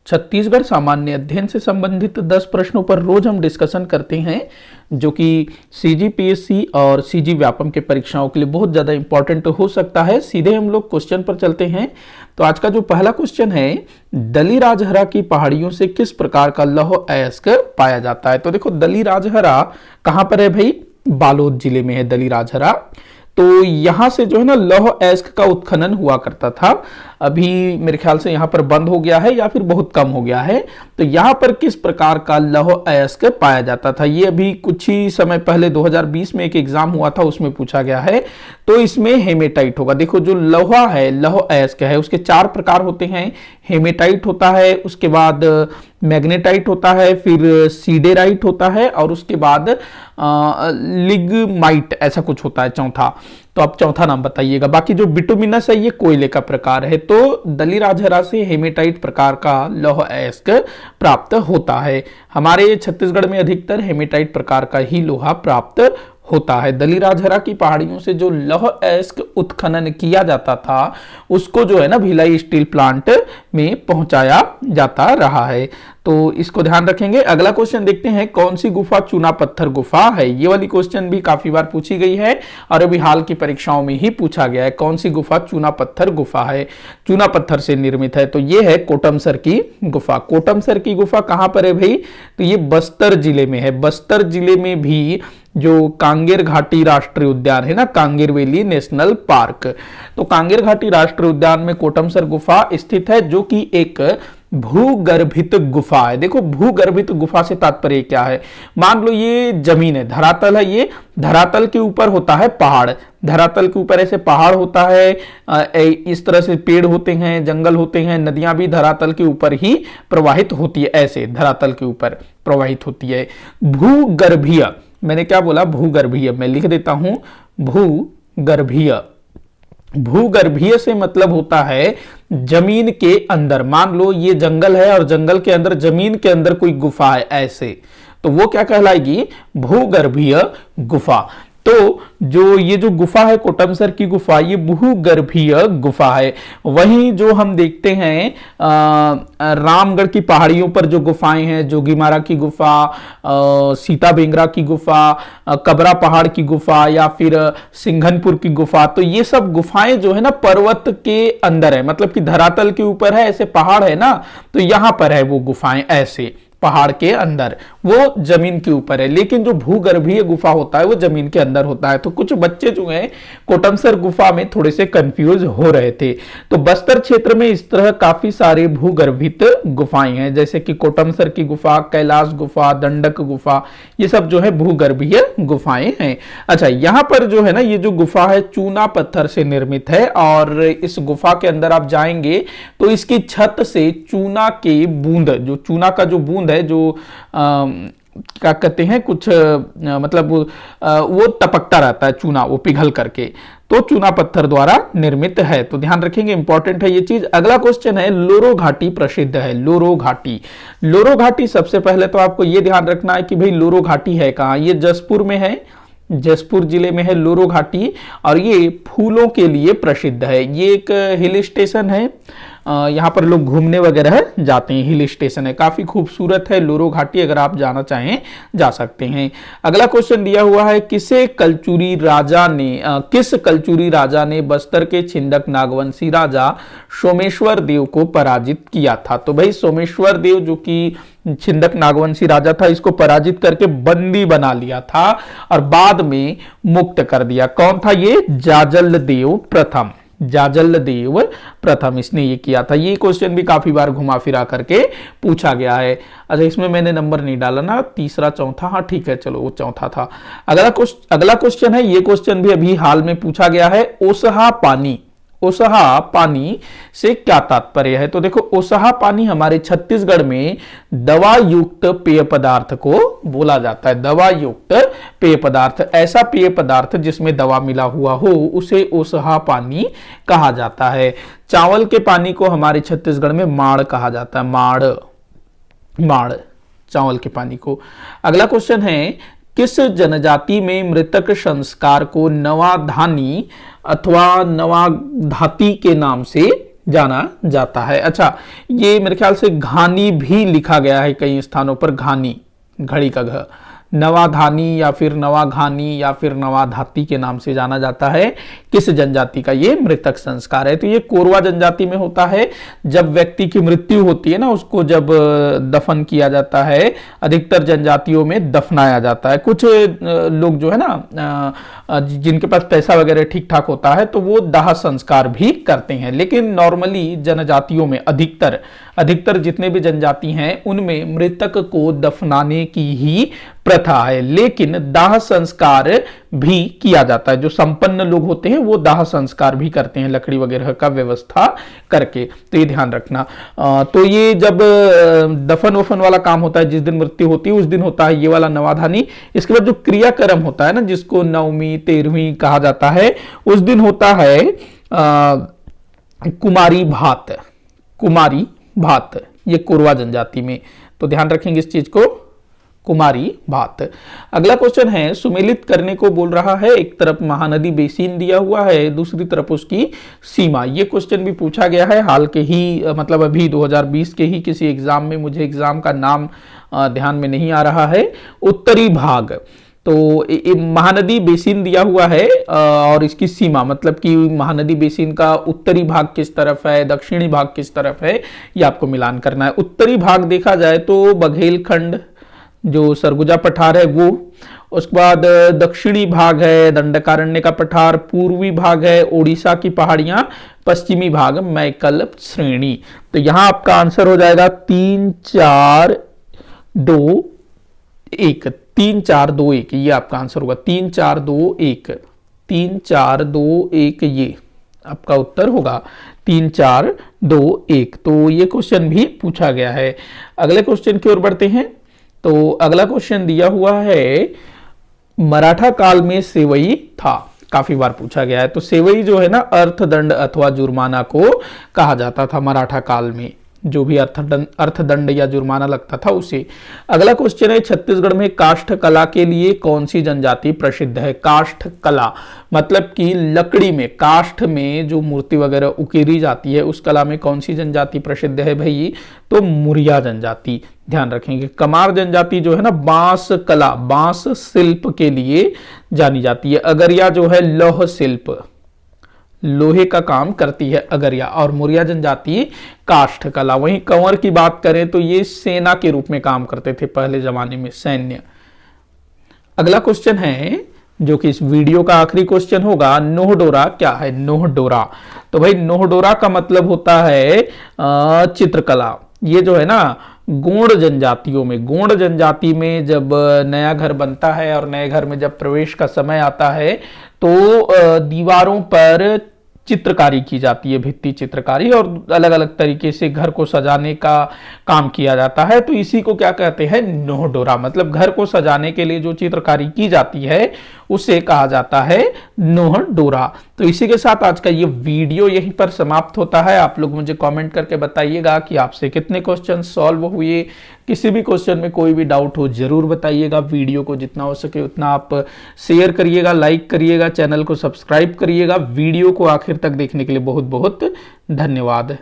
छत्तीसगढ़ सामान्य अध्ययन से संबंधित 10 प्रश्नों पर रोज हम डिस्कशन करते हैं, जो कि सीजीपीएससी और सीजी व्यापम के परीक्षाओं के लिए बहुत ज़्यादा इंपॉर्टेंट हो सकता है। सीधे हम लोग क्वेश्चन पर चलते हैं। तो आज का जो पहला क्वेश्चन है, दलीराजहरा की पहाड़ियों से किस प्रकार का लौह अयस्क पाया जाता है। तो देखो, दलीराजहरा कहाँ पर है भाई? बालोद जिले में है दलीराजहरा। तो यहां से जो है ना लौह अयस्क का उत्खनन हुआ करता था। अभी मेरे ख्याल से यहां पर बंद हो गया है या फिर बहुत कम हो गया है। तो यहां पर किस प्रकार का लौह अयस्क पाया जाता था, ये अभी कुछ ही समय पहले 2020 में एक एग्जाम हुआ था, उसमें पूछा गया है। तो इसमें हेमेटाइट होगा। देखो, जो लोहा है, लौह अयस्क है, उसके 4 प्रकार होते हैं। हेमेटाइट होता है, उसके बाद मैग्नेटाइट होता है, फिर सीडेराइट होता है, और उसके बाद लिग्माइट ऐसा कुछ होता है चौथा। तो आप चौथा नाम बताइएगा। बाकी जो बिटुमिनस है, ये कोयले का प्रकार है। तो दलीराजहरा से हेमेटाइट प्रकार का लौह अयस्क प्राप्त होता है। हमारे छत्तीसगढ़ में अधिकतर हेमेटाइट प्रकार का ही लोहा प्राप्त होता है। दलीराजहरा की पहाड़ियों से जो लौह अयस्क उत्खनन किया जाता था, उसको जो है ना भिलाई स्टील प्लांट में पहुंचाया जाता रहा है। तो इसको ध्यान रखेंगे। अगला क्वेश्चन देखते हैं, कौन सी गुफा चूना पत्थर गुफा है। ये वाली क्वेश्चन भी काफी बार पूछी गई है और अभी हाल की परीक्षाओं में ही पूछा गया है। कौन सी गुफा चूना पत्थर गुफा है, चूना पत्थर से निर्मित है। तो ये है कोटमसर की गुफा। कोटमसर की गुफा कहां पर है भाई? तो ये बस्तर जिले में है। बस्तर जिले में भी जो कांगेर घाटी राष्ट्रीय उद्यान है ना, कांगेर वैली नेशनल पार्क, तो कांगेर घाटी राष्ट्रीय उद्यान में कोटमसर गुफा स्थित है, जो कि एक भूगर्भित गुफा है। देखो, भूगर्भित गुफा से तात्पर्य क्या है? मान लो ये जमीन है, धरातल है, ये धरातल के ऊपर होता है पहाड़, धरातल के ऊपर ऐसे पहाड़ होता है, इस तरह से पेड़ होते हैं, जंगल होते हैं, नदियां भी धरातल के ऊपर ही प्रवाहित होती है, ऐसे धरातल के ऊपर प्रवाहित होती है। भूगर्भीय, मैंने क्या बोला? भूगर्भीय। मैं लिख देता हूं, भूगर्भीय। भूगर्भीय से मतलब होता है जमीन के अंदर। मान लो ये जंगल है और जंगल के अंदर, जमीन के अंदर कोई गुफा है ऐसे, तो वो क्या कहलाएगी? भूगर्भीय गुफा। तो जो ये जो गुफा है कोटमसर की गुफा, ये भूगर्भीय गुफा है। वहीं जो हम देखते हैं रामगढ़ की पहाड़ियों पर जो गुफाएं हैं, जोगीमारा की गुफा, सीता बेंगरा की गुफा, कबरा पहाड़ की गुफा, या फिर सिंघनपुर की गुफा, तो ये सब गुफाएं जो है ना पर्वत के अंदर है, मतलब कि धरातल के ऊपर है, ऐसे पहाड़ है ना, तो यहां पर है वो गुफाएं ऐसे पहाड़ के अंदर, वो जमीन के ऊपर है। लेकिन जो भूगर्भीय गुफा होता है वो जमीन के अंदर होता है। तो कुछ बच्चे जो हैं कोटमसर गुफा में थोड़े से कंफ्यूज हो रहे थे। तो बस्तर क्षेत्र में इस तरह काफी सारे भूगर्भित गुफाएं हैं, जैसे कि कोटमसर की गुफा, कैलाश गुफा, दंडक गुफा, ये सब जो है भूगर्भीय गुफाएं हैं। अच्छा, यहां पर जो है ना ये जो गुफा है चूना पत्थर से निर्मित है, और इस गुफा के अंदर आप जाएंगे तो इसकी छत से चूना के बूंद, जो चूना का जो बूंद है, जो क्या कहते हैं कुछ मतलब वो टपकता रहता है चूना, वो पिघल करके, तो चूना पत्थर द्वारा निर्मित है। तो ध्यान रखेंगे, इंपॉर्टेंट है ये चीज। अगला क्वेश्चन है, लोरो घाटी प्रसिद्ध है। लोरो घाटी, लोरो घाटी सबसे पहले तो आपको ये ध्यान रखना है कि भाई लोरो घाटी है कहाँ? ये जसपुर में है, जसपुर जिले में है लोरो घाटी, और ये फूलों के लिए प्रसिद्ध है। ये एक हिल स्टेशन है, यहाँ पर लोग घूमने वगैरह जाते हैं, हिल स्टेशन है, काफी खूबसूरत है लोरो घाटी। अगर आप जाना चाहें जा सकते हैं। अगला क्वेश्चन दिया हुआ है, किस कलचुरी राजा ने बस्तर के छिंदक नागवंशी राजा सोमेश्वर देव को पराजित किया था। तो भाई सोमेश्वर देव जो कि छिंदक नागवंशी राजा था, इसको पराजित करके बंदी बना लिया था और बाद में मुक्त कर दिया। कौन था ये? जाजल देव प्रथम। जाजल देव प्रथम, इसने ये किया था। ये क्वेश्चन भी काफी बार घुमा फिरा करके पूछा गया है। अच्छा, इसमें मैंने नंबर नहीं डाला ना, तीसरा चौथा, हाँ ठीक है, चलो वो चौथा था। अगला क्वेश्चन है, ये क्वेश्चन भी अभी हाल में पूछा गया है, ओसहा पानी। ओसहा पानी से क्या तात्पर्य है? तो देखो, ओसहा पानी हमारे छत्तीसगढ़ में दवा युक्त पेय पदार्थ को बोला जाता है। दवा युक्त पेय पदार्थ, ऐसा पेय पदार्थ जिसमें दवा मिला हुआ हो, उसे ओसहा पानी कहा जाता है। चावल के पानी को हमारे छत्तीसगढ़ में माड़ कहा जाता है। माड़, माड़, चावल के पानी को। अगला क्वेश्चन है, किस जनजाति में मृतक संस्कार को नवाधानी अथवा नवाधाती के नाम से जाना जाता है। अच्छा, ये मेरे ख्याल से घानी भी लिखा गया है कई स्थानों पर, घानी, घड़ी का घ, नवाधानी या फिर नवाघानी या फिर नवाधाती के नाम से जाना जाता है। किस जनजाति का ये मृतक संस्कार है? तो ये कोरवा जनजाति में होता है। जब व्यक्ति की मृत्यु होती है ना, उसको जब दफन किया जाता है, अधिकतर जनजातियों में दफनाया जाता है। कुछ लोग जो है ना, जिनके पास पैसा वगैरह ठीक ठाक होता है, तो वो दाह संस्कार भी करते हैं। लेकिन नॉर्मली जनजातियों में अधिकतर जितने भी जनजाति हैं उनमें मृतक को दफनाने की ही प्रथा है, लेकिन दाह संस्कार भी किया जाता है। जो संपन्न लोग होते हैं वो दाह संस्कार भी करते हैं, लकड़ी वगैरह का व्यवस्था करके। तो ये ध्यान रखना। तो ये जब दफन वफन वाला काम होता है, जिस दिन मृत्यु होती है उस दिन होता है ये वाला नवाधानी। इसके बाद जो क्रियाक्रम होता है ना, जिसको नवमी 13वीं कहा जाता है, उस दिन होता है कुमारी भात, ये कोरवा जनजाति में। तो ध्यान रखेंगे इस चीज को, कुमारी भात। अगला क्वेश्चन है, सुमेलित करने को बोल रहा है। एक तरफ महानदी बेसिन दिया हुआ है, दूसरी तरफ उसकी सीमा। ये क्वेश्चन भी पूछा गया है हाल के ही, मतलब अभी 2020 के ही किसी एग्जाम में। मुझे एग्जाम का नाम ध्यान में नहीं आ रहा है। उत्तरी भाग, तो महानदी बेसिन दिया हुआ है और इसकी सीमा, मतलब कि महानदी बेसिन का उत्तरी भाग किस तरफ है, दक्षिणी भाग किस तरफ है, ये आपको मिलान करना है। उत्तरी भाग देखा जाए तो बघेलखंड, जो सरगुजा पठार है वो। उसके बाद दक्षिणी भाग है दंडकारण्य का पठार, पूर्वी भाग है ओडिशा की पहाड़ियां, पश्चिमी भाग मैकल श्रेणी। तो यहां आपका आंसर हो जाएगा 3 4 2 1, 3 4 2 1, ये आपका आंसर होगा। 3 4 2 1, 3 4 2 1, ये आपका उत्तर होगा 3 4 2 1। तो ये क्वेश्चन भी पूछा गया है। अगले क्वेश्चन की ओर बढ़ते हैं। तो अगला क्वेश्चन दिया हुआ है, मराठा काल में सेवई था, काफी बार पूछा गया है। तो सेवई जो है ना, अर्थदंड अथवा जुर्माना को कहा जाता था मराठा काल में, जो भी अर्थदंड या जुर्माना लगता था उसे। अगला क्वेश्चन है, छत्तीसगढ़ में काष्ठ कला के लिए कौन सी जनजाति प्रसिद्ध है? काष्ठ कला मतलब कि लकड़ी में, काष्ठ में जो मूर्ति वगैरह उकेरी जाती है, उस कला में कौन सी जनजाति प्रसिद्ध है भाई? तो मुरिया जनजाति। ध्यान रखेंगे। कमार जनजाति जो है ना, बांस कला, बांस शिल्प के लिए जानी जाती है। अगरिया जो है लौह शिल्प, लोहे का काम करती है अगरिया। और मुरिया जनजाति काष्ठ कला। वहीं कंवर की बात करें तो ये सेना के रूप में काम करते थे पहले जमाने में, सैन्य। अगला क्वेश्चन है, जो कि इस वीडियो का आखिरी क्वेश्चन होगा, नोहडोरा क्या है? नोहडोरा, तो भाई नोहडोरा का मतलब होता है चित्रकला। ये जो है ना, गोंड जनजातियों में, गोंड जनजाति में जब नया घर बनता है और नए घर में जब प्रवेश का समय आता है, तो दीवारों पर चित्रकारी की जाती है, भित्ति चित्रकारी, और अलग अलग तरीके से घर को सजाने का काम किया जाता है। तो इसी को क्या कहते हैं? नोहडोरा। मतलब घर को सजाने के लिए जो चित्रकारी की जाती है उसे कहा जाता है नोहडोरा। तो इसी के साथ आज का ये वीडियो यहीं पर समाप्त होता है। आप लोग मुझे कमेंट करके बताइएगा कि आपसे कितने क्वेश्चन सॉल्व हुए। किसी भी क्वेश्चन में कोई भी डाउट हो जरूर बताइएगा। वीडियो को जितना हो सके उतना आप शेयर करिएगा, लाइक करिएगा, चैनल को सब्सक्राइब करिएगा। वीडियो को आखिर तक देखने के लिए बहुत बहुत धन्यवाद।